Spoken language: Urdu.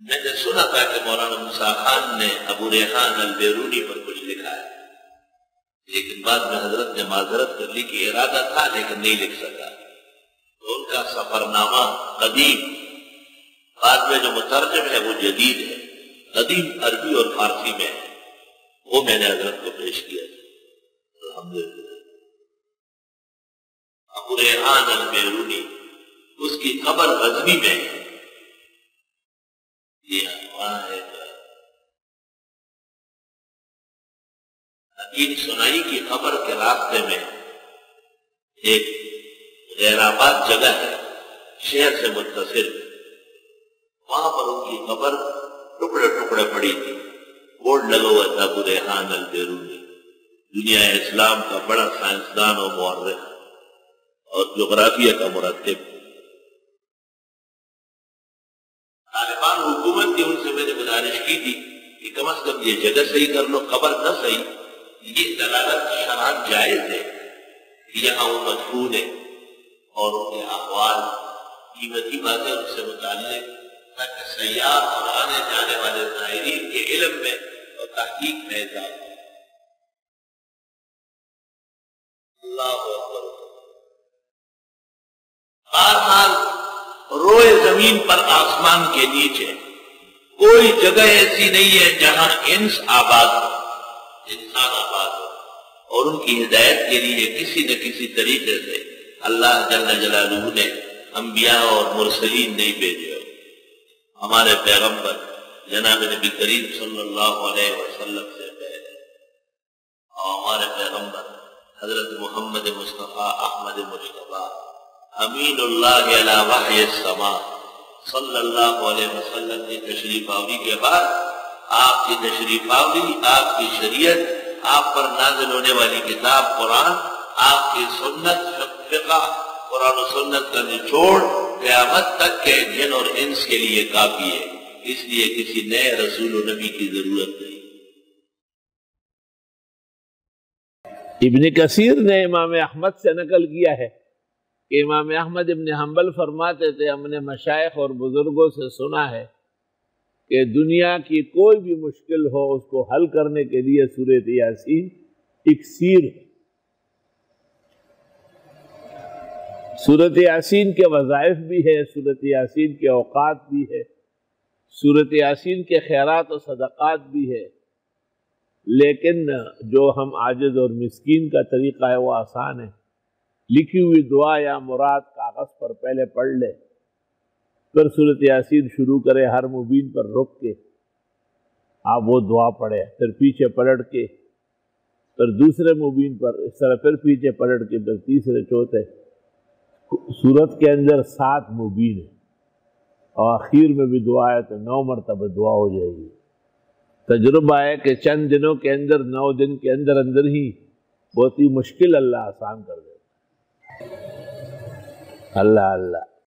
میں نے سنا تھا کہ مولانا موسیٰ خان نے ابو ریحان البیرونی پر کچھ لکھا ہے، لیکن بعد میں حضرت نے معذرت کر لی کہ ارادہ تھا لیکن نہیں لکھ سکا، تو ان کا سفر نامہ قدیم، بعد میں جو مترجم ہے وہ جدید ہے، قدیم عربی اور فارسی میں ہے، وہ میں نے حضرت کو پیش کیا تھا۔ الحمدللہ ابو ریحان البیرونی، اس کی قبر غزنی میں ہے، یہ وہاں ہے حکیم سنائی کی قبر کے راستے میں ایک غیر آباد جگہ ہے، شہر سے متصل، وہاں پر ان کی قبر ٹکڑے ٹکڑے پڑی تھی، بورڈ لگا ہوا تھا ابو ریحان البیرونی، دنیا اسلام کا بڑا سائنسدان و مورخ اور جغرافیہ کا مرتب۔ طالبان حکومت کی ان سے میں نے گزارش کی تھی کہ کم از کم یہ جگہ صحیح کر لو، قبر نہ صحیح، یہ دلالت شرعاً جائز ہے کہ یہاں وہ مدفون ہے اور ان کے احوال قیمتی باتیں ان سے متعلق، تاکہ سیاح اور آنے جانے والے زائرین کے علم میں اور تحقیق میں اضافہ ہو۔ اللہ اکبر۔ بہرحال روئے زمین پر آسمان کے نیچے کوئی جگہ ایسی نہیں ہے جہاں انس آباد ہو، انسان آباد ہو، اور ان کی ہدایت کے لیے کسی نہ کسی طریقے سے اللہ جل جلالہ نے انبیاء اور مرسلین نہیں بھیجے ہو۔ ہمارے پیغمبر جناب نبی کریم صلی اللہ علیہ وسلم سے پہلے اور ہمارے پیغمبر حضرت محمد مصطفیٰ احمد مجتبیٰ امین اللہ علی وحی السماء صلی اللہ علیہ وسلم کی تشریف آوری کے بعد آپ کی تشریف آوری، آپ کی شریعت، آپ پر نازل ہونے والی کتاب قرآن، آپ کی سنت فقہ، قرآن و سنت کا نچوڑ قیامت تک کے جن اور انس کے لیے کافی ہے، اس لیے کسی نئے رسول و نبی کی ضرورت نہیں۔ ابن کثیر نے امام احمد سے نقل کیا ہے کہ امام احمد ابن حنبل فرماتے تھے، ہم نے مشائخ اور بزرگوں سے سنا ہے کہ دنیا کی کوئی بھی مشکل ہو اس کو حل کرنے کے لیے سورۃ یاسین اکسیر ہے۔ سورۃ یاسین کے وظائف بھی ہے، سورۃ یاسین کے اوقات بھی ہے، سورۃ یاسین کے خیرات و صدقات بھی ہے، لیکن جو ہم عاجز اور مسکین کا طریقہ ہے وہ آسان ہے، لکھی ہوئی دعا یا مراد کاغذ پر پہلے پڑھ لے، پھر سورۃ یاسین شروع کرے، ہر مبین پر رک کے آپ وہ دعا پڑھے، پھر پیچھے پلٹ کے، پھر دوسرے مبین پر، اس طرح پھر پیچھے پلٹ کے، پھر تیسرے چوتھے۔ سورت کے اندر 7 مبین ہے اور آخر میں بھی دعا ہے تو 9 مرتبہ دعا ہو جائے گی۔ تجربہ ہے کہ چند دنوں کے اندر، 9 دن کے اندر اندر ہی بہت ہی مشکل اللہ آسان کر دیتا۔ اللہ اللہ۔